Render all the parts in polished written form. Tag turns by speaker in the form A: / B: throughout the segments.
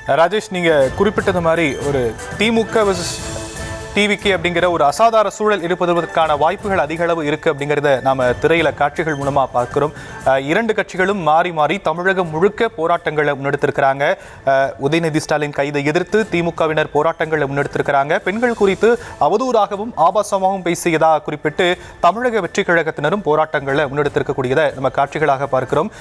A: ராஜேஷ், நீங்க குறிப்பிட்டது மாதிரி ஒரு திமுக டிவிக்கு அப்படிங்கிற ஒரு அசாதாரண சூழல் இருப்பதற்கான வாய்ப்புகள் அதிக அளவு இருக்கு அப்படிங்கிறத நாம திரையில காட்சிகள் மூலமா பார்க்கிறோம். இரண்டு கட்சிகளும் மாறி மாறி தமிழகம் முழுக்க போராட்டங்களை முன்னெடுத்திருக்கிறாங்க. உதயநிதி ஸ்டாலின் கைதை எதிர்த்து திமுகவினர் போராட்டங்களை முன்னெடுத்திருக்கிறாங்க. பெண்கள் குறித்து அவதூறாகவும் ஆபாசமாகவும் பேசியதா குறிப்பிட்டு தமிழக வெற்றி கழகத்தினரும் போராட்டங்களை முன்னெடுத்திருக்கக்கூடியதை நம்ம காட்சிகளாக பார்க்கிறோம்.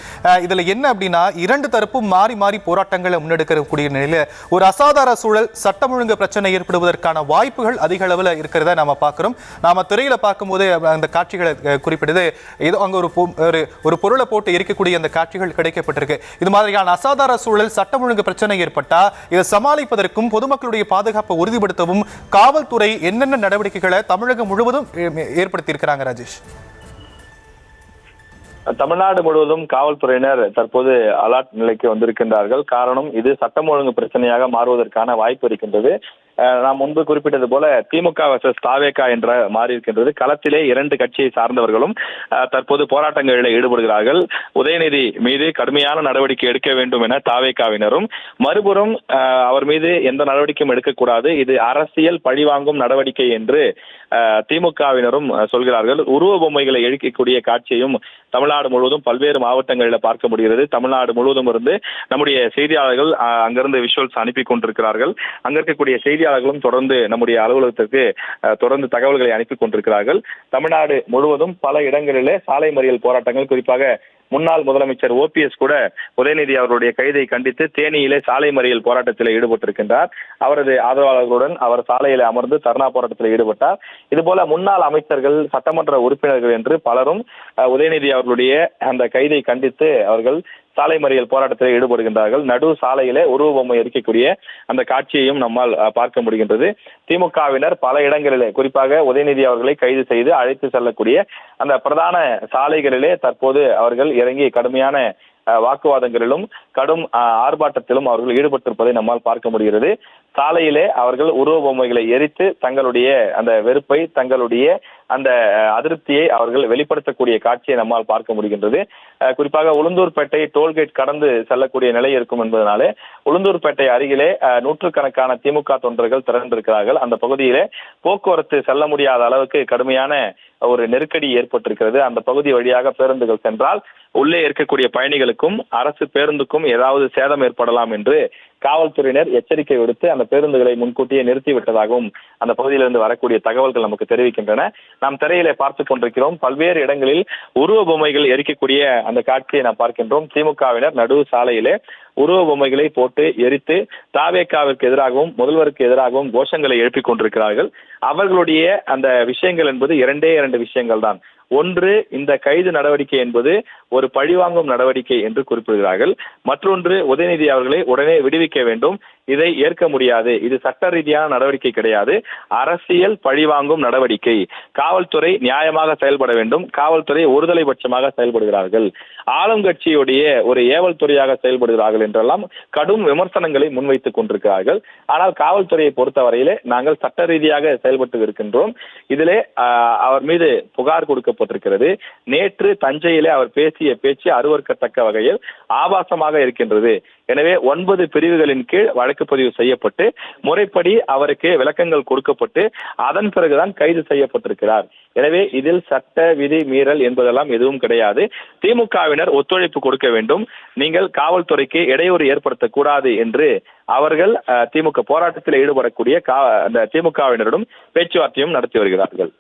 A: இதுல என்ன அப்படின்னா, இரண்டு தரப்பும் மாறி மாறி போராட்டங்களை முன்னெடுக்கக்கூடிய நிலையில ஒரு அசாதாரண சூழல், சட்டம் ஒழுங்கு பிரச்சனை ஏற்படுவதற்கான வாய்ப்புகள் அதிக அளவில் இருக்கிறத நாம பார்க்கிறோம். நாம திரையில பார்க்கும்போது அந்த காட்சிகளை குறிப்பிட்டது ஏதோ அங்க ஒரு பொருளை போட்டு எரிக்கக்கூடிய அந்த காட்சிகள் கிடைக்கப்பட்டிருக்கு. இது மாதிரியான அசாதாரண சூழல், சட்டம் ஒழுங்கு பிரச்சனை ஏற்பட்டா இதை சமாளிப்பதற்கும் பொதுமக்களுடைய பாதுகாப்பை உறுதிப்படுத்தவும் காவல்துறை என்னென்ன நடவடிக்கைகளை தமிழகம் முழுவதும் ஏற்படுத்தி இருக்கிறாங்க ராஜேஷ்?
B: தமிழ்நாடு முழுவதும் காவல்துறையினர் தற்போது அலர்ட் நிலைக்கு வந்திருக்கின்றார்கள். காரணம், இது சட்டம் ஒழுங்கு பிரச்சனையாக மாறுவதற்கான வாய்ப்பு இருக்கின்றது. நாம் முன்பு குறிப்பிட்டது போல திமுக வர்சஸ் தாவேகா என்ற மாறி இருக்கின்றது. களத்திலே இரண்டு கட்சியை சார்ந்தவர்களும் தற்போது போராட்டங்களில் ஈடுபடுகிறார்கள். உதயநிதி மீது கடுமையான நடவடிக்கை எடுக்க வேண்டும் என தாவேகாவினரும், மறுபுறம் அவர் மீது எந்த நடவடிக்கையும் எடுக்கக்கூடாது, இது அரசியல் பழிவாங்கும் நடவடிக்கை என்று திமுகவினரும் சொல்கிறார்கள். உருவ பொம்மைகளை எழுக்கக்கூடிய காட்சியையும் தமிழ்நாடு முழுவதும் பல்வேறு மாவட்டங்களில் பார்க்க முடிகிறது. தமிழ்நாடு முழுவதும் இருந்து நம்முடைய செய்தியாளர்கள் அங்கிருந்து விஷுவல்ஸ் அனுப்பி கொண்டிருக்கிறார்கள். அங்க இருக்கக்கூடிய செய்தியாளர்களும் தொடர்ந்து நம்முடைய அலுவலகத்திற்கு தொடர்ந்து தகவல்களை அனுப்பி கொண்டிருக்கிறார்கள். தமிழ்நாடு முழுவதும் பல இடங்களிலே சாலை மறியல் போராட்டங்கள், குறிப்பாக முன்னாள் முதலமைச்சர் OPS கூட உதயநிதி அவருடைய கைதை கண்டித்து தேனியிலே சாலை மறியல் போராட்டத்தில் ஈடுபட்டிருக்கின்றார். அவரது ஆதரவாளர்களுடன் அவர் சாலையில் அமர்ந்து தர்ணா போராட்டத்தில் ஈடுபட்டார். இதுபோல முன்னாள் அமைச்சர்கள், சட்டமன்ற உறுப்பினர்கள் என்று பலரும் உதயநிதி அவர்களுடைய அந்த கைதை கண்டித்து அவர்கள் சாலை மறியல் போராட்டத்தில் ஈடுபடுகின்றார்கள். நடு சாலையிலே உருவ பொம்மை எரிக்கக்கூடிய அந்த காட்சியையும் நம்மால் பார்க்க முடிகின்றது. திமுகவினர் பல இடங்களிலே, குறிப்பாக உதயநிதி அவர்களை கைது செய்து அழைத்து செல்லக்கூடிய அந்த பிரதான சாலைகளிலே தற்போது அவர்கள் இறங்கி கடுமையான வாக்குவாதங்களிலும் கடும் ஆர்ப்பாட்டத்திலும் அவர்கள் ஈடுபட்டிருப்பதை நம்மால் பார்க்க முடிகிறது. சாலையிலே அவர்கள் உருவ பொம்மைகளை எரித்து தங்களுடைய அந்த வெறுப்பை, தங்களுடைய அந்த அதிருப்தியை அவர்கள் வெளிப்படுத்தக்கூடிய காட்சியை நம்மால் பார்க்க முடிகின்றது. குறிப்பாக உளுந்தூர்பேட்டை டோல்கேட் கடந்து செல்லக்கூடிய நிலை இருக்கும் என்பதனாலே உளுந்தூர்பேட்டை அருகிலே நூற்றுக்கணக்கான திமுக தொண்டர்கள் திரண்டிருக்கிறார்கள். அந்த பகுதியிலே போக்குவரத்து செல்ல முடியாத அளவுக்கு கடுமையான ஒரு நெருக்கடி ஏற்பட்டிருக்கிறது. அந்த பகுதி வழியாக பேருந்துகள் சென்றால் உள்ளே இருக்கக்கூடிய பயணிகளுக்கும் அரசு பேருந்துக்கும் ஏதாவது சேதம் ஏற்படலாம் என்று காவல்துறையினர் எச்சரிக்கை விடுத்து அந்த பேருந்துகளை முன்கூட்டியே நிறுத்திவிட்டதாகவும் அந்த பகுதியிலிருந்து வரக்கூடிய தகவல்கள் நமக்கு தெரிவிக்கின்றன. நாம் திரையிலே பார்த்துக் கொண்டிருக்கிறோம். பல்வேறு இடங்களில் உருவ பொம்மைகள் எரிக்கக்கூடிய அந்த காட்சியை நாம் பார்க்கின்றோம். திமுகவினர் நடு சாலையிலே உருவ பொம்மைகளை போட்டு எரித்து தாவேகாவிற்கு எதிராகவும் முதல்வருக்கு எதிராகவும் கோஷங்களை எழுப்பிக் கொண்டிருக்கிறார்கள். அவர்களுடைய அந்த விஷயங்கள் என்பது இரண்டு விஷயங்கள் தான். ஒன்று, இந்த கைது நடவடிக்கை என்பது ஒரு பழிவாங்கும் நடவடிக்கை என்று குறிப்பிடுகிறார்கள். மற்றொன்று, உதயநிதி அவர்களை உடனே விடுவிக்க வேண்டும், இதை ஏற்க முடியாது, இது சட்ட ரீதியான நடவடிக்கை கிடையாது, அரசியல் பழிவாங்கும் நடவடிக்கை, காவல்துறை நியாயமாக செயல்பட வேண்டும், காவல்துறை ஒருதலை பட்சமாக செயல்படுகிறார்கள், ஆளும் கட்சியுடைய ஒரு ஏவல் துறையாக செயல்படுகிறார்கள் என்றெல்லாம் கடும் விமர்சனங்களை முன்வைத்துக் கொண்டிருக்கிறார்கள். ஆனால் காவல்துறையை பொறுத்தவரையிலே நாங்கள் சட்ட ரீதியாக செயல்பட்டு இருக்கின்றோம். இதிலே அவர் மீது புகார் கொடுக்கப்பட்டிருக்கிறது. நேற்று தஞ்சையிலே அவர் பேசிய பேச்சு அருவருக்கத்தக்க வகையில் ஆபாசமாக இருக்கின்றது. எனவே 9 பிரிவுகளின் கீழ் வழக்கு பதிவு செய்யப்பட்டு முறைப்படி அவருக்கு விளக்கங்கள் கொடுக்கப்பட்டு அதன் பிறகுதான் கைது செய்யப்பட்டிருக்கிறார். எனவே இதில் சட்ட விதி மீறல் என்பதெல்லாம் எதுவும் கிடையாது. திமுகவினர் ஒத்துழைப்பு கொடுக்க வேண்டும், நீங்கள் காவல்துறைக்கு இடையூறு ஏற்படுத்தக்கூடாது என்று அவர்கள் திமுக போராட்டத்தில் ஈடுபடக்கூடிய அந்த திமுகவினரிடம் பேச்சுவார்த்தையும் நடத்தி வருகிறார்கள்.